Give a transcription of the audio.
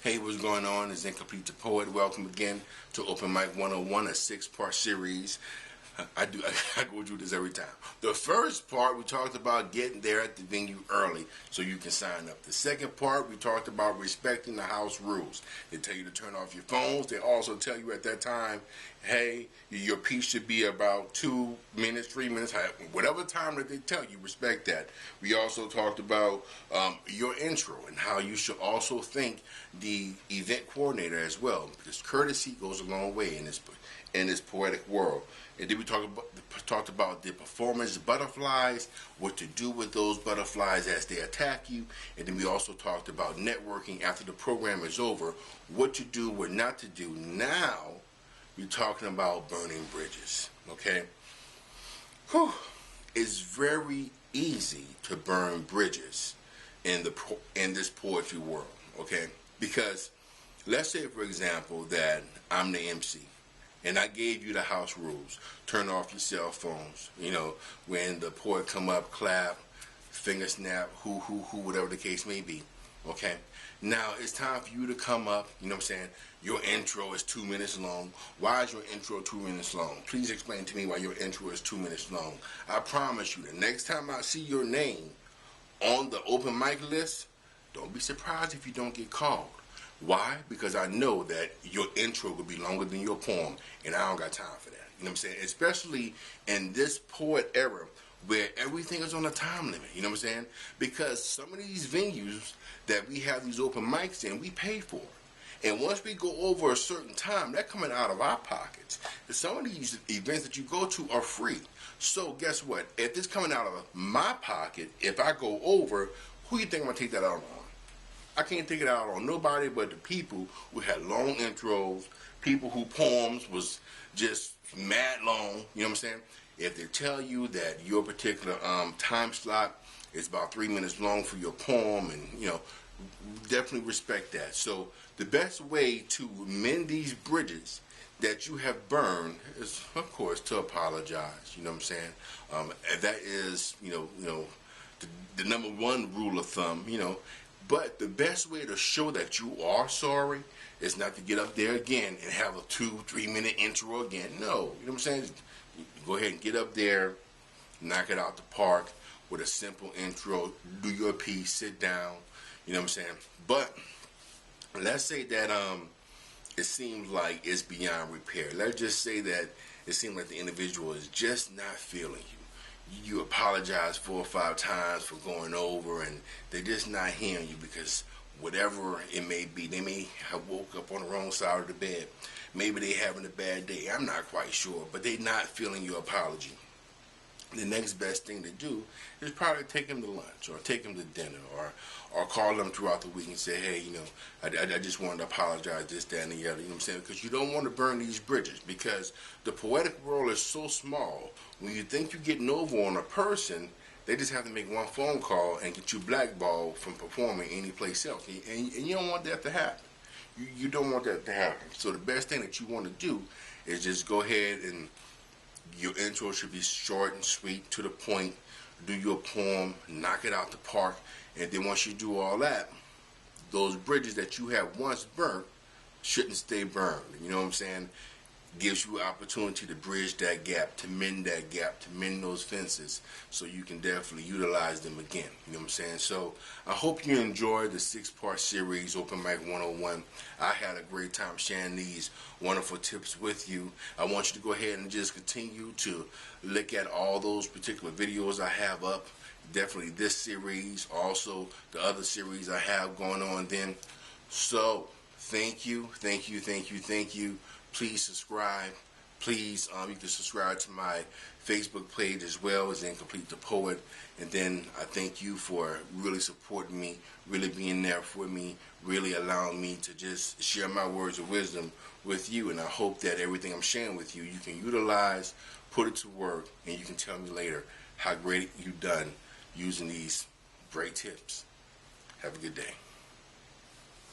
Hey, what's going on? It's Incomplete the Poet. Welcome again to Open Mic 101, a 6-part series. I go through this every time. The first part, we talked about getting there at the venue early so you can sign up. The second part, we talked about respecting the house rules. They tell you to turn off your phones. They also tell you at that time, hey, your piece should be about 2 minutes, 3 minutes, whatever time that they tell you, respect that. We also talked about your intro and how you should also thank the event coordinator as well, because courtesy goes a long way in this poetic world. And then we talked about the performance butterflies, what to do with those butterflies as they attack you. And then we also talked about networking after the program is over, what to do, what not to do. Now we're talking about burning bridges, okay? Whew. It's very easy to burn bridges in this poetry world, okay? Because let's say, for example, that I'm the MC. And I gave you the house rules. Turn off your cell phones. You know, when the poet come up, clap, finger snap, who, whatever the case may be. Okay? Now, it's time for you to come up. You know what I'm saying? Your intro is 2 minutes long. Why is your intro 2 minutes long? Please explain to me why your intro is 2 minutes long. I promise you, the next time I see your name on the open mic list, don't be surprised if you don't get called. Why? Because I know that your intro will be longer than your poem, and I don't got time for that. You know what I'm saying? Especially in this poet era where everything is on a time limit. You know what I'm saying? Because some of these venues that we have these open mics in, we pay for. And once we go over a certain time, that's coming out of our pockets. And some of these events that you go to are free. So guess what? If it's coming out of my pocket, if I go over, who do you think I'm going to take that out on? I can't take it out on nobody but the people who had long intros, people who poems was just mad long, you know what I'm saying? If they tell you that your particular time slot is about 3 minutes long for your poem, and you know, definitely respect that. So the best way to mend these bridges that you have burned is, of course, to apologize. You know what I'm saying? And that is, you know, the number one rule of thumb. You know. But the best way to show that you are sorry is not to get up there again and have a 2-3 minute intro again. No, you know what I'm saying? Go ahead and get up there, knock it out the park with a simple intro, do your piece, sit down, you know what I'm saying? But let's say that it seems like it's beyond repair. Let's just say that it seems like the individual is just not feeling you. You apologize 4 or 5 times for going over, and they're just not hearing you because whatever it may be, they may have woke up on the wrong side of the bed. Maybe they're having a bad day. I'm not quite sure, but they're not feeling your apology. The next best thing to do is probably take them to lunch or take them to dinner or call them throughout the week and say, hey, you know, I just wanted to apologize, this, that, and the other, you know what I'm saying? Because you don't want to burn these bridges, because the poetic world is so small. When you think you're getting over on a person, they just have to make one phone call and get you blackballed from performing any place else. And you don't want that to happen. You don't want that to happen. So the best thing that you want to do is just go ahead and your intro should be short and sweet, to the point. Do your poem, knock it out the park, and then once you do all that, those bridges that you have once burnt shouldn't stay burned. You know what I'm saying? Gives you opportunity to bridge that gap, to mend that gap, to mend those fences, so you can definitely utilize them again. You know what I'm saying? So I hope you enjoyed the 6-part series, Open Mic 101. I had a great time sharing these wonderful tips with you. I want you to go ahead and just continue to look at all those particular videos I have up. Definitely this series, also the other series I have going on then. So thank you. Please subscribe. Please, you can subscribe to my Facebook page as well as Incomplete the Poet. And then I thank you for really supporting me, really being there for me, really allowing me to just share my words of wisdom with you. And I hope that everything I'm sharing with you, you can utilize, put it to work, and you can tell me later how great you've done using these great tips. Have a good day.